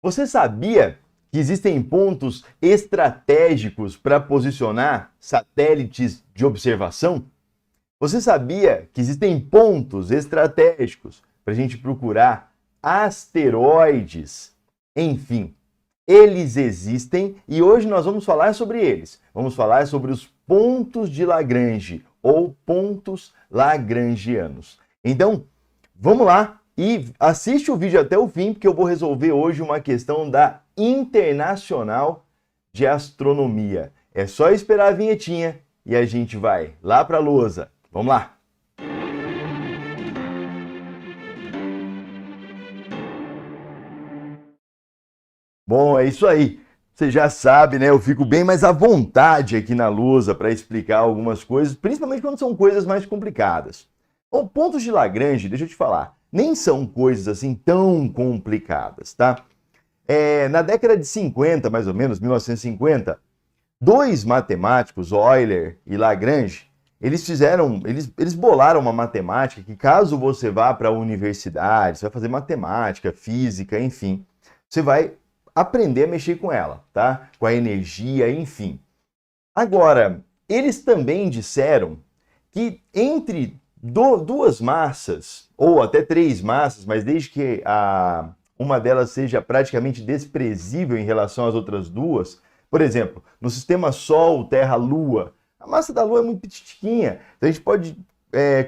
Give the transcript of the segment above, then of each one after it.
Você sabia que existem pontos estratégicos para posicionar satélites de observação? Você sabia que existem pontos estratégicos para a gente procurar asteroides? Enfim, eles existem e hoje nós vamos falar sobre eles. Vamos falar sobre os pontos de Lagrange ou pontos lagrangianos. Então, vamos lá e assiste o vídeo até o fim, porque eu vou resolver hoje uma questão da Internacional de Astronomia. É só esperar a vinhetinha e a gente vai lá para a lousa. Vamos lá! Bom, é isso aí. Você já sabe, né? Eu fico bem mais à vontade aqui na lousa para explicar algumas coisas, principalmente quando são coisas mais complicadas. Bom, pontos de Lagrange, deixa eu te falar, nem são coisas assim tão complicadas, tá? Na década de 50, mais ou menos, 1950, dois matemáticos, Euler e Lagrange, eles bolaram uma matemática que caso você vá para a universidade, você vai fazer matemática, física, enfim, você vai aprender a mexer com ela, tá? Com a energia, enfim. Agora, eles também disseram que entre duas massas, ou até três massas, mas desde que uma delas seja praticamente desprezível em relação às outras duas, por exemplo, no sistema Sol, Terra, Lua, a massa da Lua é muito pequenininha, então a gente pode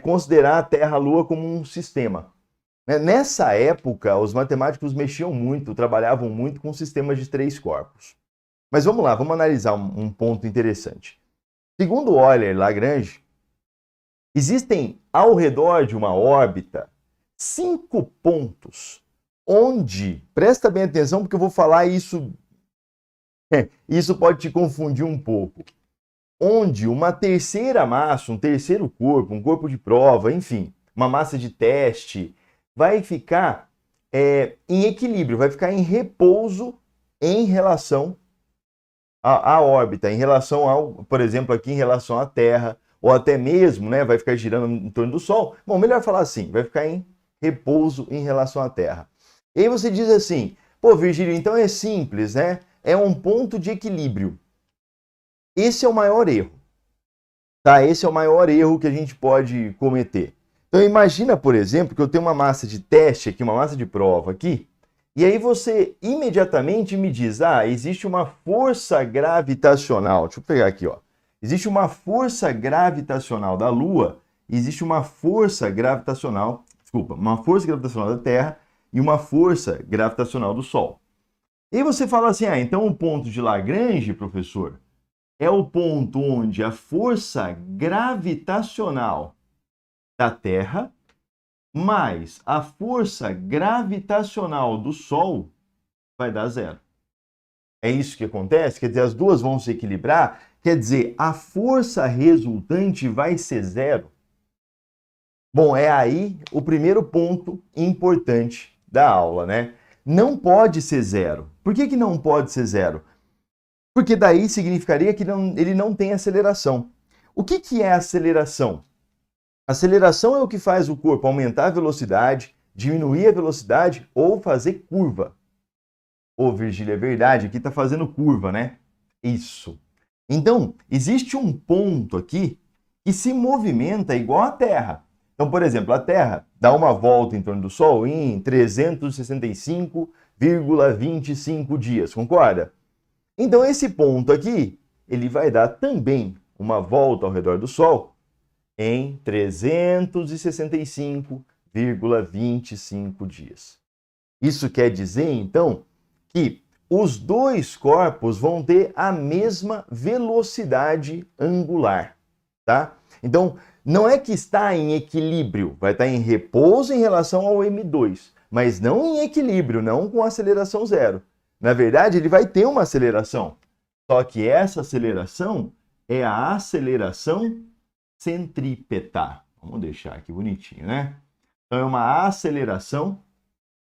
considerar a Terra, Lua como um sistema. Nessa época, os matemáticos mexiam muito, trabalhavam muito com sistemas de três corpos. Mas vamos lá, vamos analisar um ponto interessante. Segundo Euler e Lagrange, existem ao redor de uma órbita 5 pontos onde, presta bem atenção porque eu vou falar isso, isso pode te confundir um pouco, onde uma terceira massa, um terceiro corpo, um corpo de prova, enfim, uma massa de teste, vai ficar em equilíbrio, vai ficar em repouso em relação à órbita, em relação ao, por exemplo, aqui em relação à Terra, ou até mesmo, né, vai ficar girando em torno do Sol. Bom, melhor falar assim, vai ficar em repouso em relação à Terra. E aí você diz assim, pô, Virgílio, então é simples, né? É um ponto de equilíbrio. Esse é o maior erro, tá? Esse é o maior erro que a gente pode cometer. Então imagina, por exemplo, que eu tenho uma massa de teste aqui, uma massa de prova aqui, e aí você imediatamente me diz, existe uma força gravitacional. Deixa eu pegar aqui, ó. Existe uma força gravitacional da Lua, existe uma força gravitacional, uma força gravitacional da Terra e uma força gravitacional do Sol. E aí você fala assim, então o ponto de Lagrange, professor, é o ponto onde a força gravitacional da Terra mais a força gravitacional do Sol vai dar zero. É isso que acontece? Quer dizer, as duas vão se equilibrar? Quer dizer, a força resultante vai ser zero? Bom, é aí o primeiro ponto importante da aula, né? Não pode ser zero. Por que não pode ser zero? Porque daí significaria que ele não tem aceleração. O que é aceleração? Aceleração é o que faz o corpo aumentar a velocidade, diminuir a velocidade ou fazer curva. Ô, Virgílio, é verdade, aqui está fazendo curva, né? Isso. Então, existe um ponto aqui que se movimenta igual a Terra. Então, por exemplo, a Terra dá uma volta em torno do Sol em 365,25 dias, concorda? Então, esse ponto aqui, ele vai dar também uma volta ao redor do Sol em 365,25 dias. Isso quer dizer, então, que os dois corpos vão ter a mesma velocidade angular, tá? Então, não é que está em equilíbrio, vai estar em repouso em relação ao M2, mas não em equilíbrio, não com aceleração zero. Na verdade, ele vai ter uma aceleração, só que essa aceleração é a aceleração centrípeta. Vamos deixar aqui bonitinho, né? Então, é uma aceleração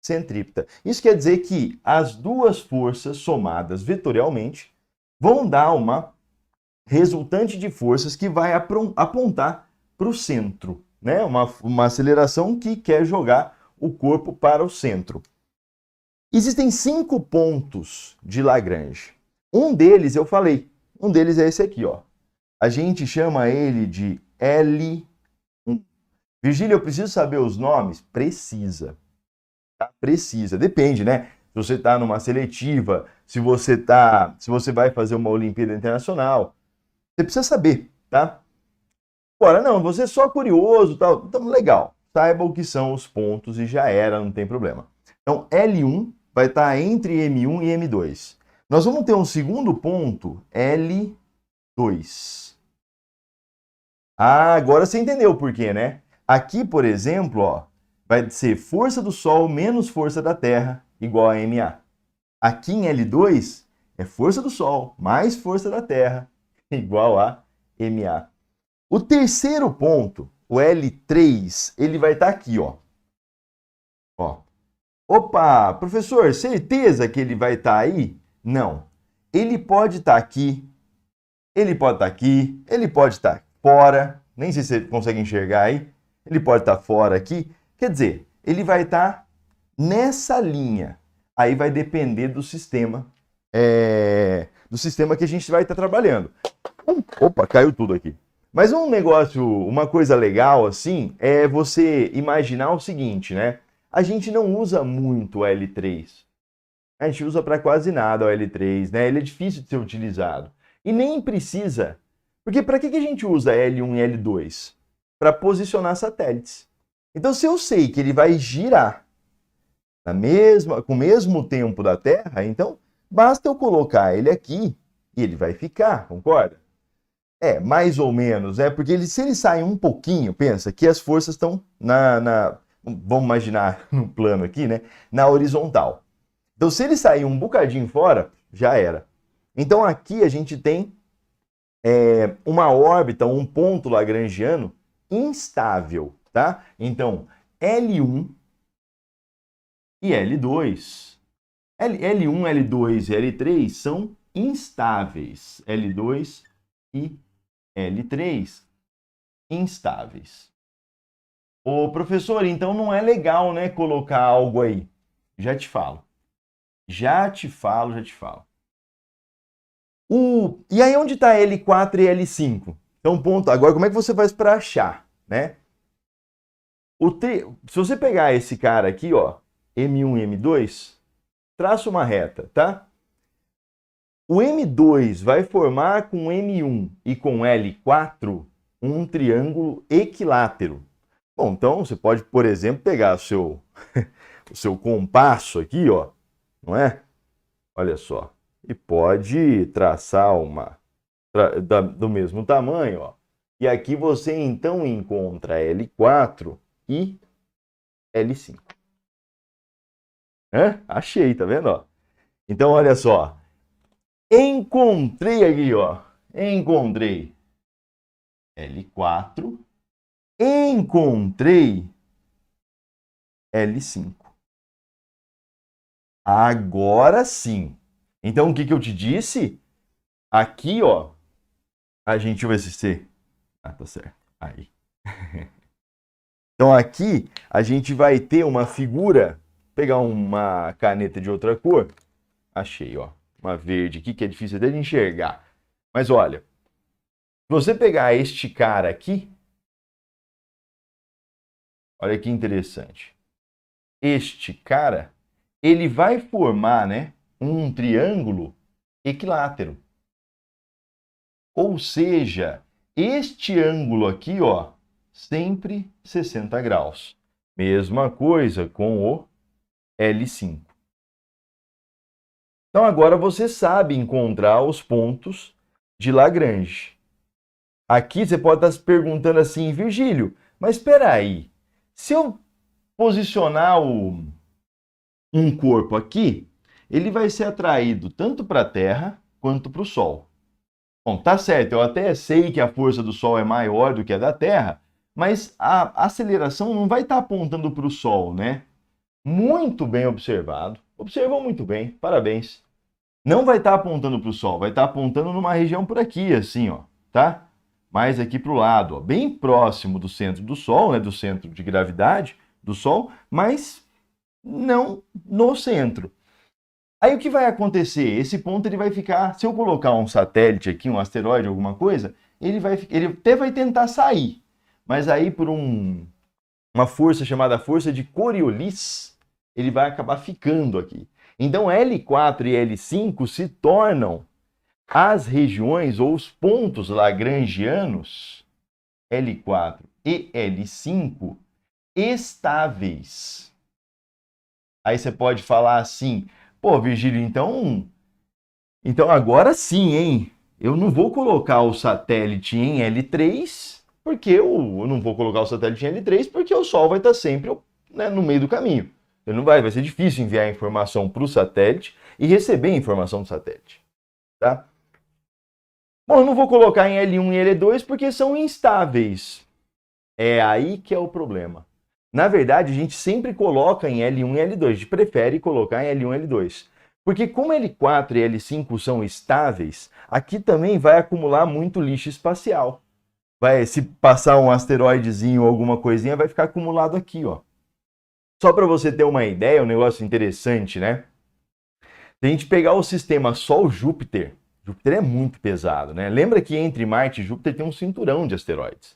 centrípeta. Isso quer dizer que as duas forças somadas vetorialmente vão dar uma resultante de forças que vai apontar para o centro, né? Uma aceleração que quer jogar o corpo para o centro. Existem 5 pontos de Lagrange. Um deles eu falei, um deles é esse aqui, ó. A gente chama ele de L1. Virgílio, eu preciso saber os nomes? Precisa. Tá? Precisa. Depende, né? Se você está numa seletiva, se você vai fazer uma Olimpíada Internacional, você precisa saber, tá? Agora, não, você é só curioso, tal, então legal. Saiba o que são os pontos e já era, não tem problema. Então, L1 vai estar entre M1 e M2. Nós vamos ter um segundo ponto, L2. Ah, agora você entendeu por quê, né? Aqui, por exemplo, ó, vai ser força do Sol menos força da Terra igual a MA. Aqui em L2 é força do Sol mais força da Terra igual a MA. O terceiro ponto, o L3, ele vai estar aqui, ó. Opa, professor, certeza que ele vai estar aí? Não. Ele pode estar aqui, ele pode estar aqui, ele pode estar fora, nem sei se você consegue enxergar aí, ele pode estar fora aqui, quer dizer, ele vai estar nessa linha, aí vai depender do sistema que a gente vai estar trabalhando. Opa, caiu tudo aqui. Mas uma coisa legal assim, é você imaginar o seguinte, né? A gente não usa muito o L3. A gente usa para quase nada o L3, né? Ele é difícil de ser utilizado. E nem precisa. Porque para que a gente usa L1 e L2? Para posicionar satélites. Então, se eu sei que ele vai girar com o mesmo tempo da Terra, então basta eu colocar ele aqui e ele vai ficar, concorda? Mais ou menos, porque se ele sai um pouquinho, pensa que as forças estão vamos imaginar no plano aqui, né? Na horizontal. Então, se ele sair um bocadinho fora, já era. Então, aqui a gente tem uma órbita, um ponto lagrangiano instável, tá? Então, L1 e L2. L1, L2 e L3 são instáveis. L2 e L3 instáveis. Ô, professor, então não é legal, né, colocar algo aí. Já te falo. Já te falo. E aí onde está L4 e L5? Então, ponto. Agora, como é que você faz para achar, né? Se você pegar esse cara aqui, ó, M1 e M2, traça uma reta, tá? O M2 vai formar com M1 e com L4 um triângulo equilátero. Bom, então você pode, por exemplo, pegar o seu compasso aqui, ó, não é? Olha só. E pode traçar do mesmo tamanho, ó. E aqui você então encontra L4 e L5. Achei, tá vendo, ó? Então, olha só. Encontrei aqui, ó. Encontrei L4. Encontrei L5. Agora sim. Então, o que eu te disse? Aqui, ó, deixa eu ver se você... Ah, tá certo. Aí. Então, aqui, a gente vai ter uma figura. Vou pegar uma caneta de outra cor. Achei, ó. Uma verde aqui, que é difícil até de enxergar. Mas, olha. Se você pegar este cara aqui... Olha que interessante. Este cara, ele vai formar, né, um triângulo equilátero. Ou seja, este ângulo aqui, ó, sempre 60 graus. Mesma coisa com o L5. Então agora você sabe encontrar os pontos de Lagrange. Aqui você pode estar se perguntando assim, Virgílio, mas espera aí, se eu posicionar um corpo aqui, ele vai ser atraído tanto para a Terra quanto para o Sol. Bom, tá certo, eu até sei que a força do Sol é maior do que a da Terra, mas a aceleração não vai estar apontando para o Sol, né? Muito bem observado. Observou muito bem, parabéns. Não vai estar apontando para o Sol, vai estar apontando numa região por aqui, assim, ó, tá? Mais aqui para o lado, ó, bem próximo do centro do Sol, né? Do centro de gravidade do Sol, mas não no centro. Aí o que vai acontecer? Esse ponto ele vai ficar, se eu colocar um satélite aqui, um asteroide, alguma coisa, ele até vai tentar sair, mas aí por uma força chamada força de Coriolis, ele vai acabar ficando aqui. Então L4 e L5 se tornam as regiões ou os pontos lagrangianos, L4 e L5, estáveis. Aí você pode falar assim, pô, Virgílio, então agora sim, hein? Eu não vou colocar o satélite em L3, porque eu não vou colocar o satélite em L3, porque o Sol vai estar sempre, né, no meio do caminho. Ele não vai ser difícil enviar informação para o satélite e receber a informação do satélite, tá? Bom, eu não vou colocar em L1 e L2 porque são instáveis. É aí que é o problema. Na verdade, a gente sempre coloca em L1 e L2. A gente prefere colocar em L1 e L2. Porque como L4 e L5 são estáveis, aqui também vai acumular muito lixo espacial. Se passar um asteroidezinho ou alguma coisinha, vai ficar acumulado aqui, ó. Só para você ter uma ideia, um negócio interessante, né? Se a gente pegar o sistema Sol-Júpiter, Júpiter é muito pesado, né? Lembra que entre Marte e Júpiter tem um cinturão de asteroides.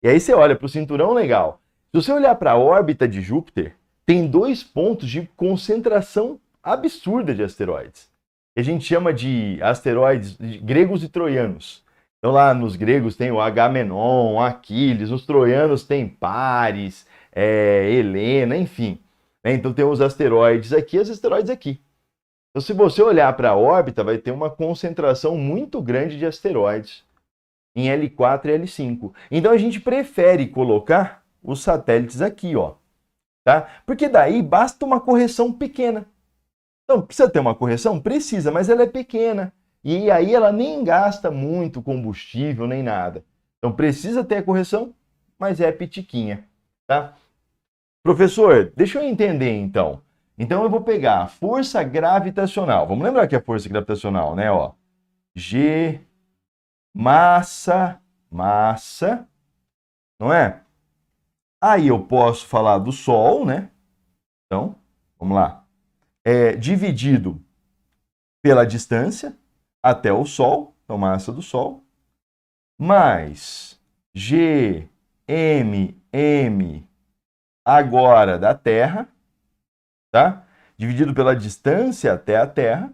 E aí você olha para o cinturão, legal. Se você olhar para a órbita de Júpiter, tem 2 pontos de concentração absurda de asteroides. Que a gente chama de asteroides gregos e troianos. Então lá nos gregos tem o Agamenon, Aquiles, nos troianos tem Paris, Helena, enfim. Então tem os asteroides aqui e os asteroides aqui. Então, se você olhar para a órbita, vai ter uma concentração muito grande de asteroides em L4 e L5. Então, a gente prefere colocar os satélites aqui, ó, tá? Porque daí basta uma correção pequena. Então, precisa ter uma correção? Precisa, mas ela é pequena. E aí ela nem gasta muito combustível, nem nada. Então, precisa ter a correção, mas é pitiquinha, tá? Professor, deixa eu entender, então. Então eu vou pegar a força gravitacional. Vamos lembrar que é a força gravitacional, né? Ó, G, massa, não é? Aí eu posso falar do Sol, né? Então, vamos lá. Dividido pela distância até o Sol, então massa do Sol, mais G, M, agora da Terra, tá? Dividido pela distância até a Terra.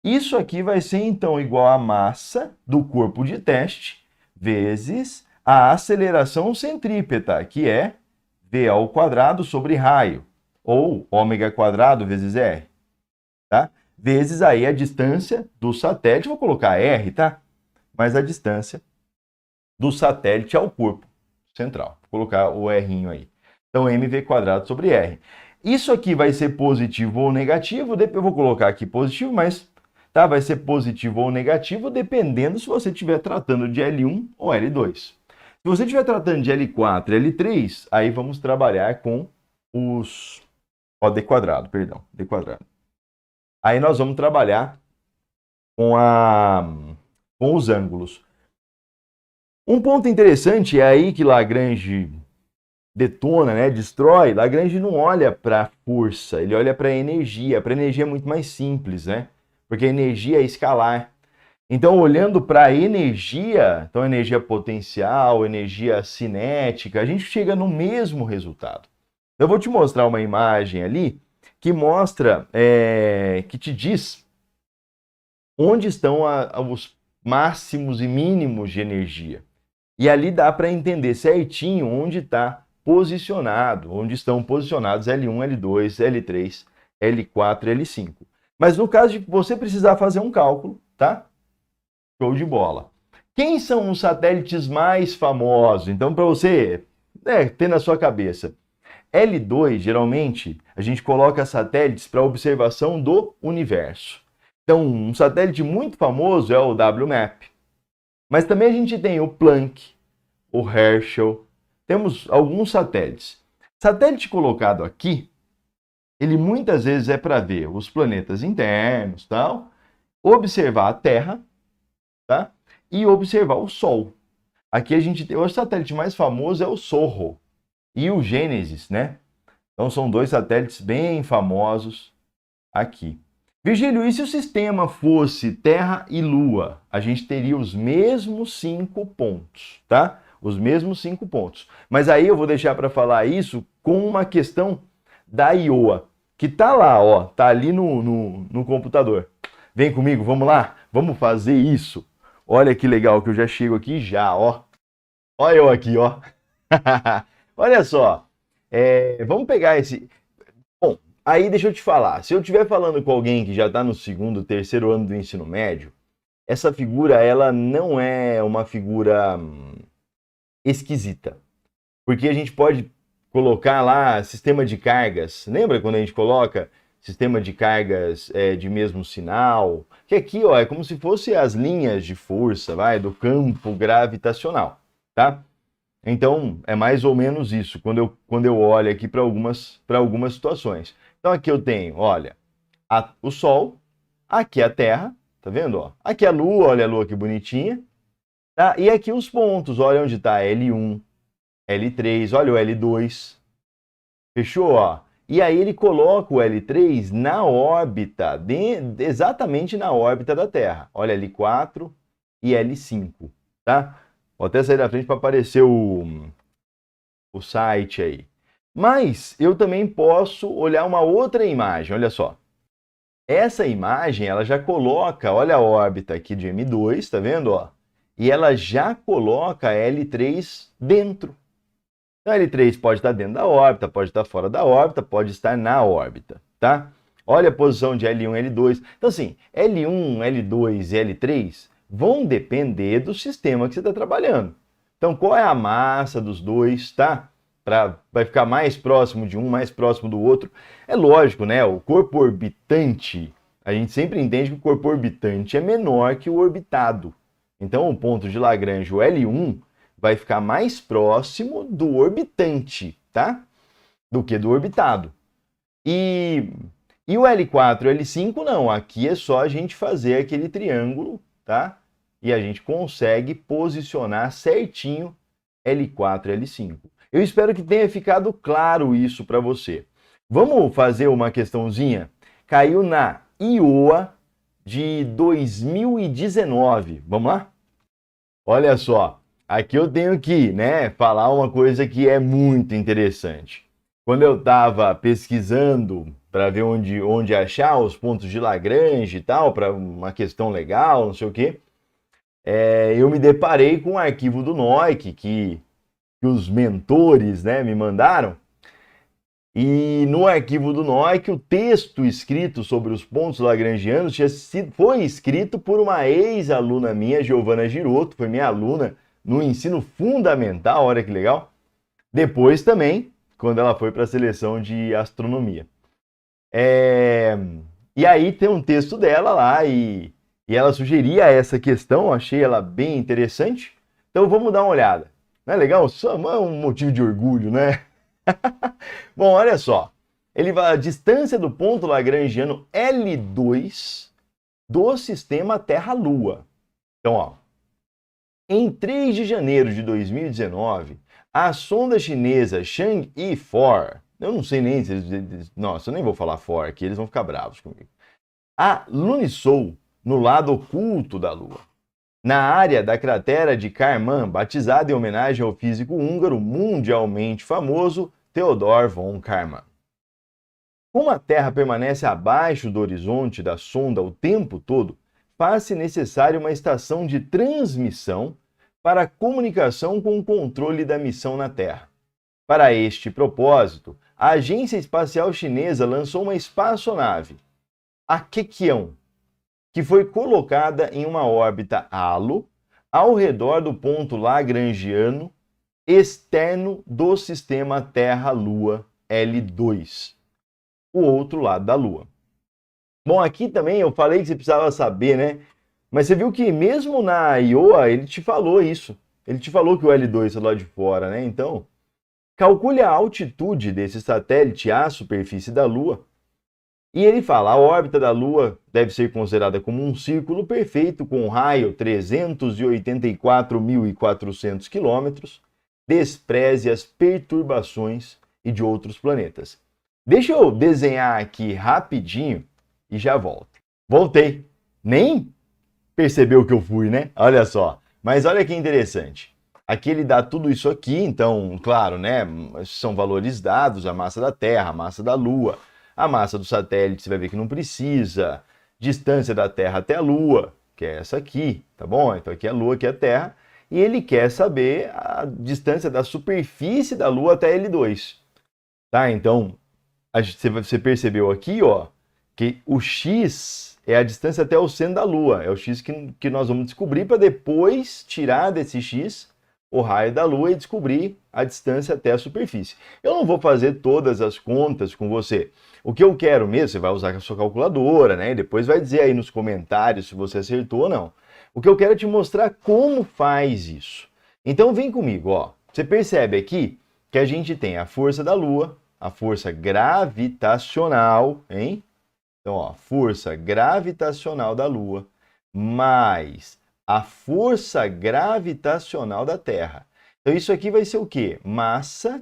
Isso aqui vai ser, então, igual a massa do corpo de teste vezes a aceleração centrípeta, que é V ao quadrado sobre raio, ou ômega quadrado vezes R, tá? Vezes aí a distância do satélite, vou colocar R, tá? Mas a distância do satélite ao corpo central. Vou colocar o R'inho aí. Então, mv quadrado sobre R. Isso aqui vai ser positivo ou negativo, eu vou colocar aqui positivo, mas tá, vai ser positivo ou negativo dependendo se você estiver tratando de L1 ou L2. Se você estiver tratando de L4 e L3, aí vamos trabalhar com os... D quadrado, perdão, D quadrado. Aí nós vamos trabalhar com os ângulos. Um ponto interessante é aí que Lagrange detona, né, destrói. Lagrange não olha para a força, ele olha para a energia. Para a energia é muito mais simples, né? Porque a energia é escalar. Então, olhando para a energia, então energia potencial, energia cinética, a gente chega no mesmo resultado. Eu vou te mostrar uma imagem ali que mostra, que te diz onde estão os máximos e mínimos de energia. E ali dá para entender certinho onde está posicionado, onde estão posicionados L1, L2, L3, L4 e L5. Mas no caso de você precisar fazer um cálculo, tá? Show de bola. Quem são os satélites mais famosos? Então, para você ter na sua cabeça. L2, geralmente, a gente coloca satélites para observação do universo. Então, um satélite muito famoso é o WMAP. Mas também a gente tem o Planck, o Herschel, temos alguns satélites. Satélite colocado aqui, ele muitas vezes é para ver os planetas internos, tal, observar a Terra, tá? E observar o Sol. Aqui a gente tem o satélite mais famoso é o SOHO e o Gênesis, né? Então são 2 satélites bem famosos aqui. Virgílio, e se o sistema fosse Terra e Lua? A gente teria os mesmos 5 pontos, tá? Os mesmos 5 pontos. Mas aí eu vou deixar para falar isso com uma questão da Iowa, que tá lá, ó, tá ali no computador. Vem comigo, vamos lá? Vamos fazer isso. Olha que legal que eu já chego aqui já, ó. Olha eu aqui, ó. Olha só. Vamos pegar esse... Bom, aí deixa eu te falar. Se eu estiver falando com alguém que já está no segundo, terceiro ano do ensino médio, essa figura, ela não é uma figura esquisita. Porque a gente pode colocar lá sistema de cargas. Lembra quando a gente coloca sistema de cargas de mesmo sinal? Que aqui, ó, é como se fosse as linhas de força, vai, do campo gravitacional, tá? Então, é mais ou menos isso, quando eu olho aqui para algumas situações. Então, aqui eu tenho, olha, o Sol, aqui a Terra, tá vendo? Ó? Aqui a Lua, olha a Lua que bonitinha. Tá? E aqui os pontos, olha onde está L1, L3, olha o L2. Fechou? Ó? E aí ele coloca o L3 na órbita, exatamente na órbita da Terra. Olha L4 e L5, tá? Vou até sair da frente para aparecer o site aí. Mas eu também posso olhar uma outra imagem, olha só. Essa imagem, ela já coloca, olha a órbita aqui de M2, tá vendo? Ó? E ela já coloca L3 dentro. Então, L3 pode estar dentro da órbita, pode estar fora da órbita, pode estar na órbita, tá? Olha a posição de L1 e L2. Então, assim, L1, L2 e L3 vão depender do sistema que você está trabalhando. Então, qual é a massa dos dois, tá? Vai ficar mais próximo de um, mais próximo do outro. É lógico, né? O corpo orbitante, a gente sempre entende que o corpo orbitante é menor que o orbitado. Então, o ponto de Lagrange, o L1, vai ficar mais próximo do orbitante, tá? Do que do orbitado. E o L4 e o L5 não, aqui é só a gente fazer aquele triângulo, tá? E a gente consegue posicionar certinho L4 e L5. Eu espero que tenha ficado claro isso para você. Vamos fazer uma questãozinha? Caiu na Iowa de 2019. Vamos lá? Olha só, aqui eu tenho que, né, falar uma coisa que é muito interessante. Quando eu estava pesquisando para ver onde achar os pontos de Lagrange e tal, para uma questão legal, não sei o quê, eu me deparei com o arquivo do NOIC que os mentores, né, me mandaram. E no arquivo do NOIC, o texto escrito sobre os pontos lagrangianos foi escrito por uma ex-aluna minha, Giovana Girotto, foi minha aluna no ensino fundamental, olha que legal. Depois também, quando ela foi para a seleção de astronomia. E aí tem um texto dela lá e ela sugeria essa questão, achei ela bem interessante. Então vamos dar uma olhada. Não é legal? Só é um motivo de orgulho, né? Bom, olha só. Ele vai a distância do ponto lagrangiano L2 do sistema Terra-Lua. Então, ó, em 3 de janeiro de 2019, a sonda chinesa Chang'e 4, eu não sei nem se eles... Nossa, eu nem vou falar 4 aqui, eles vão ficar bravos comigo. Alunissou no lado oculto da Lua, na área da cratera de Kármán, batizada em homenagem ao físico húngaro mundialmente famoso Theodor von Kármán. Como a Terra permanece abaixo do horizonte da sonda o tempo todo, faz-se necessária uma estação de transmissão para a comunicação com o controle da missão na Terra. Para este propósito, a Agência Espacial Chinesa lançou uma espaçonave, a Keqiang, que foi colocada em uma órbita halo ao redor do ponto lagrangiano externo do sistema Terra-Lua L2, o outro lado da Lua. Bom, aqui também eu falei que você precisava saber, né? Mas você viu que mesmo na Iowa ele te falou isso. Ele te falou que o L2 está lá de fora, né? Então, calcule a altitude desse satélite à superfície da Lua. E ele fala, a órbita da Lua deve ser considerada como um círculo perfeito com raio 384.400 quilômetros, despreze as perturbações e de outros planetas. Deixa eu desenhar aqui rapidinho e já volto. Voltei. Nem percebeu que eu fui, né? Olha só. Mas olha que interessante. Aqui ele dá tudo isso aqui, então, claro, né? São valores dados, a massa da Terra, a massa da Lua, a massa do satélite, você vai ver que não precisa, distância da Terra até a Lua, que é essa aqui, tá bom? Então aqui é a Lua, aqui é a Terra, e ele quer saber a distância da superfície da Lua até L2, tá? Então, você percebeu aqui, ó, que o x é a distância até o centro da Lua, é o x que nós vamos descobrir para depois tirar desse x o raio da Lua e descobrir a distância até a superfície. Eu não vou fazer todas as contas com você. O que eu quero mesmo, você vai usar a sua calculadora, né? E depois vai dizer aí nos comentários se você acertou ou não. O que eu quero é te mostrar como faz isso. Então vem comigo, ó. Você percebe aqui que a gente tem a força da Lua, a força gravitacional, hein? Então, ó, força gravitacional da Lua mais a força gravitacional da Terra. Então, isso aqui vai ser o quê? Massa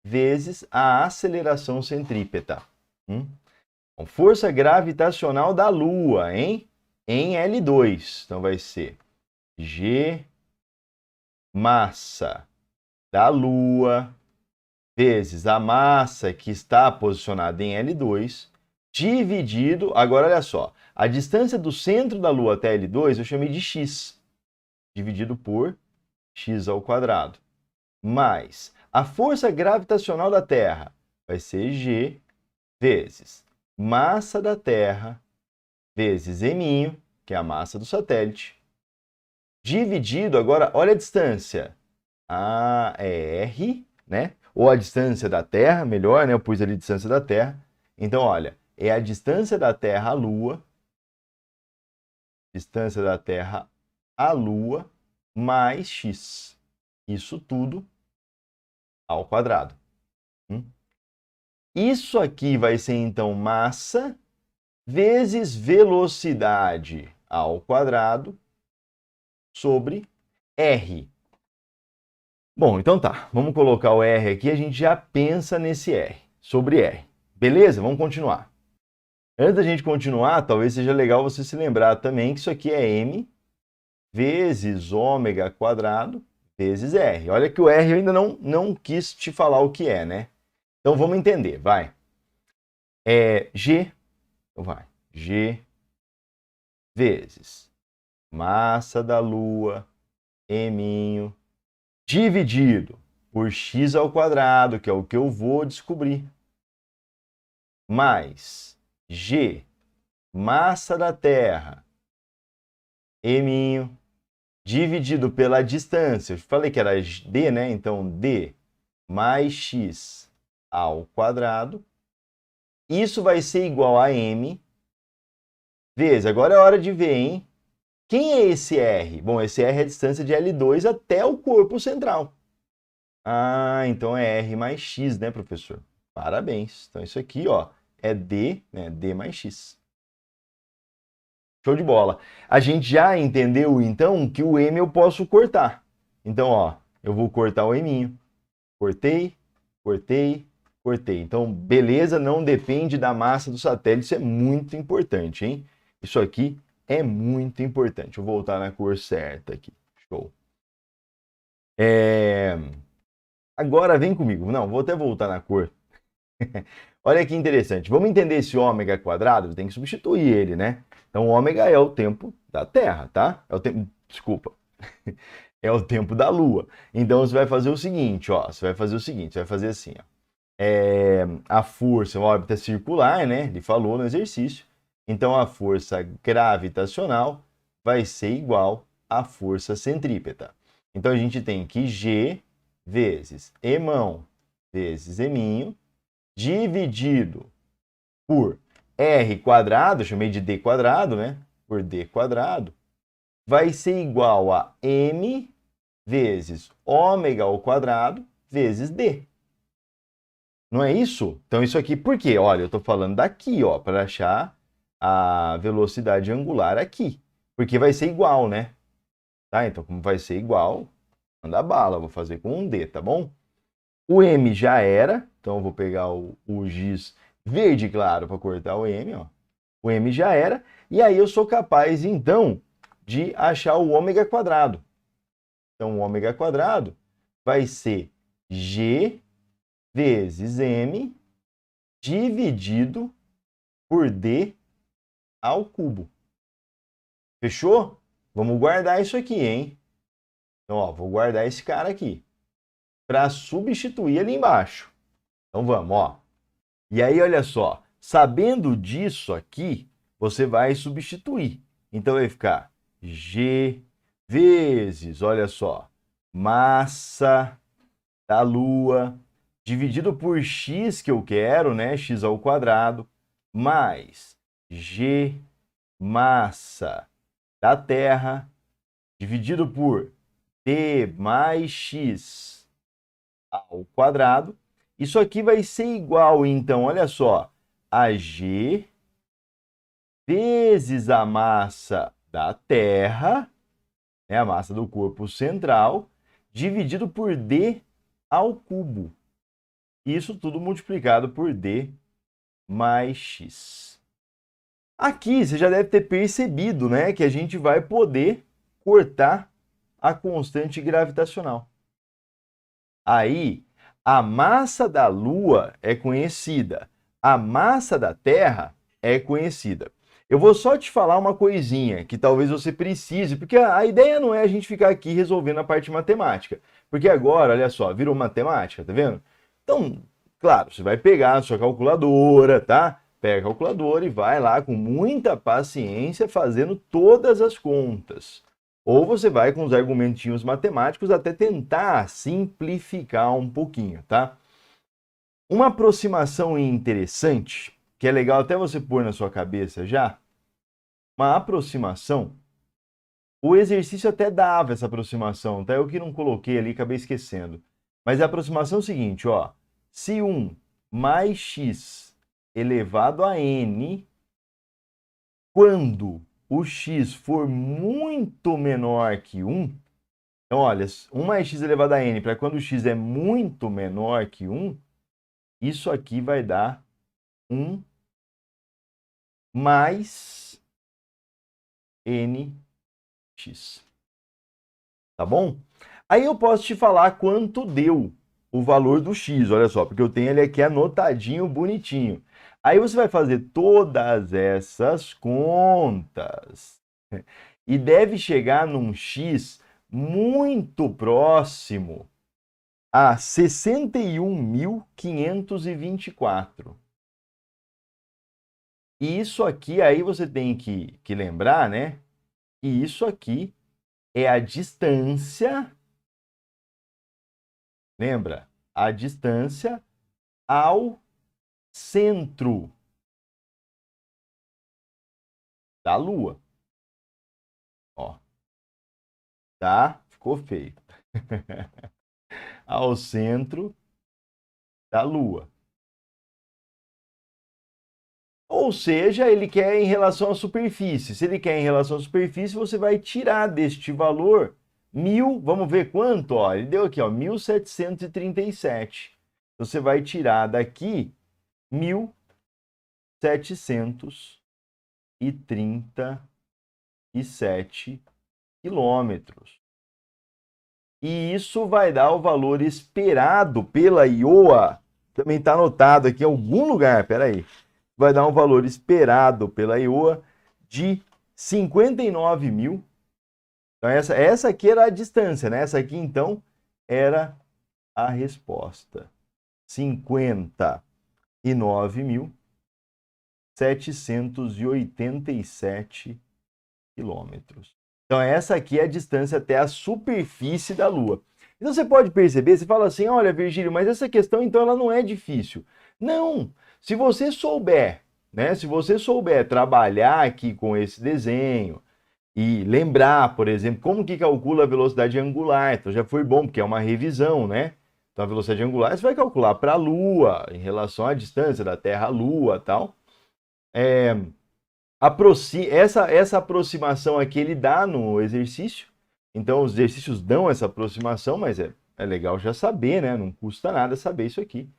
vezes a aceleração centrípeta. Então, força gravitacional da Lua, hein? Em L2. Então, vai ser G massa da Lua vezes a massa que está posicionada em L2, dividido, agora olha só, a distância do centro da Lua até L2 eu chamei de x, dividido por x ao quadrado, mais a força gravitacional da Terra vai ser G vezes massa da Terra vezes m', que é a massa do satélite, dividido, agora olha a distância, a é r, né? Ou a distância da Terra, melhor, né? Eu pus ali a distância da Terra. Então, olha, é a distância da Terra à Lua, distância da Terra à Lua, mais x. Isso tudo ao quadrado. Isso aqui vai ser, então, massa vezes velocidade ao quadrado sobre r. Bom, então tá, vamos colocar o R aqui, a gente já pensa nesse R, sobre R. Beleza? Vamos continuar. Antes da gente continuar, talvez seja legal você se lembrar também que isso aqui é M vezes ômega quadrado vezes R. Olha que o R eu ainda não quis te falar o que é, né? Então vamos entender, vai. É G, então vai, G vezes massa da Lua, M', dividido por x ao quadrado, que é o que eu vou descobrir, mais G, massa da Terra, m', dividido pela distância. Eu falei que era d, né? Então, d mais x ao quadrado. Isso vai ser igual a m vezes, agora é hora de ver, hein? Quem é esse R? Bom, esse R é a distância de L2 até o corpo central. Ah, então é R mais X, né, professor? Parabéns. Então isso aqui, ó, é D, né, D mais X. Show de bola. A gente já entendeu, então, que o M eu posso cortar. Então, ó, eu vou cortar o M'. Cortei, cortei, cortei. Então, beleza, não depende da massa do satélite. Isso é muito importante, hein? Isso aqui é muito importante. Vou voltar na cor certa aqui. Show. Agora vem comigo. Não, vou até voltar na cor. Olha que interessante. Vamos entender esse ômega quadrado? Tem que substituir ele, né? Então, ômega é o tempo da Terra, tá? É o tempo... Desculpa. É o tempo da Lua. Então, você vai fazer o seguinte, ó. Você vai fazer o seguinte, você vai fazer assim, ó. A força, uma órbita circular, né? Ele falou no exercício. Então, a força gravitacional vai ser igual à força centrípeta. Então, a gente tem que G vezes emão vezes eminho, dividido por r quadrado, eu chamei de d quadrado, né? Por d quadrado, vai ser igual a m vezes ômega ao quadrado vezes d. Não é isso? Então isso aqui, por quê? Olha, eu estou falando daqui, ó, para achar a velocidade angular aqui. Porque vai ser igual, né? Tá? Então, como vai ser igual, manda bala, vou fazer com um d, tá bom? O M já era, então eu vou pegar o giz verde claro para cortar o M, ó. o m já era, e aí eu sou capaz, então, de achar o ômega quadrado. Então, o ômega quadrado vai ser g vezes m dividido por d ao cubo. Fechou? Vamos guardar isso aqui, hein? Então, ó, vou guardar esse cara aqui para substituir ali embaixo. Então, vamos, ó. E aí, olha só, sabendo disso aqui, você vai substituir. Então, vai ficar g vezes, olha só, massa da Lua, dividido por x que eu quero, né? X ao quadrado, mais g massa da Terra, dividido por d mais x ao quadrado. Isso aqui vai ser igual, então, olha só, a g vezes a massa da Terra, né, a massa do corpo central, dividido por d ao cubo. Isso tudo multiplicado por d mais x. Aqui você já deve ter percebido, né, que a gente vai poder cortar a constante gravitacional. Aí, a massa da Lua é conhecida, a massa da Terra é conhecida. Eu vou só te falar uma coisinha que talvez você precise, porque a ideia não é a gente ficar aqui resolvendo a parte matemática. Porque agora, olha só, virou matemática, tá vendo? Então, claro, você vai pegar a sua calculadora, tá? Pega a calculadora e vai lá com muita paciência fazendo todas as contas. Ou você vai com os argumentinhos matemáticos até tentar simplificar um pouquinho, tá? Uma aproximação interessante, que é legal até você pôr na sua cabeça já, uma aproximação, o exercício até dava essa aproximação, tá? Eu que não coloquei ali, acabei esquecendo. Mas a aproximação é o seguinte, ó, se 1 mais x elevado a n, quando o x for muito menor que 1, então olha, 1 mais x elevado a n, para quando o x é muito menor que 1, isso aqui vai dar 1 mais nx. Tá bom? Aí eu posso te falar quanto deu o valor do x, olha só, porque eu tenho ele aqui anotadinho, bonitinho. Aí você vai fazer todas essas contas e deve chegar num x muito próximo a 61.524. E isso aqui, aí você tem que lembrar, né? Que isso aqui é a distância, lembra? A distância ao centro da Lua. Ó, tá? Ficou feio. Ao centro da Lua. Ou seja, ele quer em relação à superfície. Se ele quer em relação à superfície, você vai tirar deste valor 1.000, vamos ver quanto, ó, ele deu aqui, ó, 1.737. Você vai tirar daqui 1.737 quilômetros. E isso vai dar o valor esperado pela IOA. Também está anotado aqui em algum lugar, peraí. Vai dar um valor esperado pela IOA de 59.000. Então, essa aqui era a distância, né? Essa aqui, então, era a resposta. 59.787 quilômetros. Então, essa aqui é a distância até a superfície da Lua. Então, você pode perceber, você fala assim, olha, Virgílio, mas essa questão, então, ela não é difícil. Não! Se você souber, né? Se você souber trabalhar aqui com esse desenho e lembrar, por exemplo, como que calcula a velocidade angular, então já foi bom, porque é uma revisão, né? Então, a velocidade angular você vai calcular para a Lua, em relação à distância da Terra à Lua e tal. Essa aproximação aqui ele dá no exercício, então os exercícios dão essa aproximação, mas é legal já saber, né? Não custa nada saber isso aqui.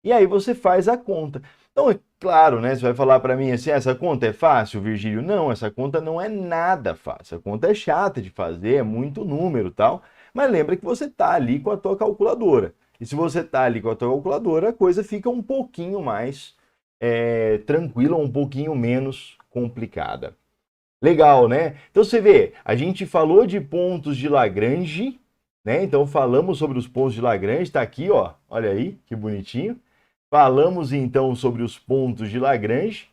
E aí você faz a conta. Então, é claro, né? Você vai falar para mim assim, essa conta é fácil, Virgílio? Não, essa conta não é nada fácil. A conta é chata de fazer, é muito número e tal. Mas lembra que você está ali com a tua calculadora. E se você está ali com a tua calculadora, a coisa fica um pouquinho mais tranquila, um pouquinho menos complicada. Legal, né? Então você vê, a gente falou de pontos de Lagrange, né? Então falamos sobre os pontos de Lagrange, está aqui, ó. Olha aí, que bonitinho. Falamos então sobre os pontos de Lagrange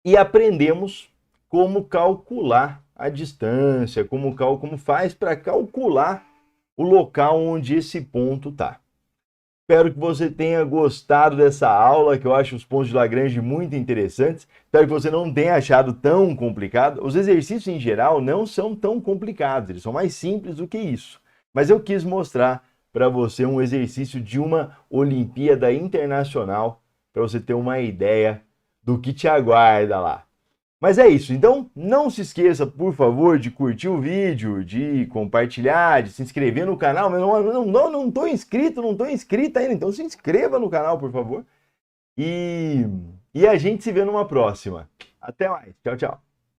e aprendemos como calcular a distância, como faz para calcular o local onde esse ponto está. Espero que você tenha gostado dessa aula, que eu acho os pontos de Lagrange muito interessantes. Espero que você não tenha achado tão complicado. Os exercícios em geral não são tão complicados, eles são mais simples do que isso. Mas eu quis mostrar para você um exercício de uma Olimpíada Internacional, para você ter uma ideia do que te aguarda lá. Mas é isso, então não se esqueça, por favor, de curtir o vídeo, de compartilhar, de se inscrever no canal. Eu não estou inscrito, não estou inscrita ainda, então se inscreva no canal, por favor. E a gente se vê numa próxima. Até mais, tchau, tchau.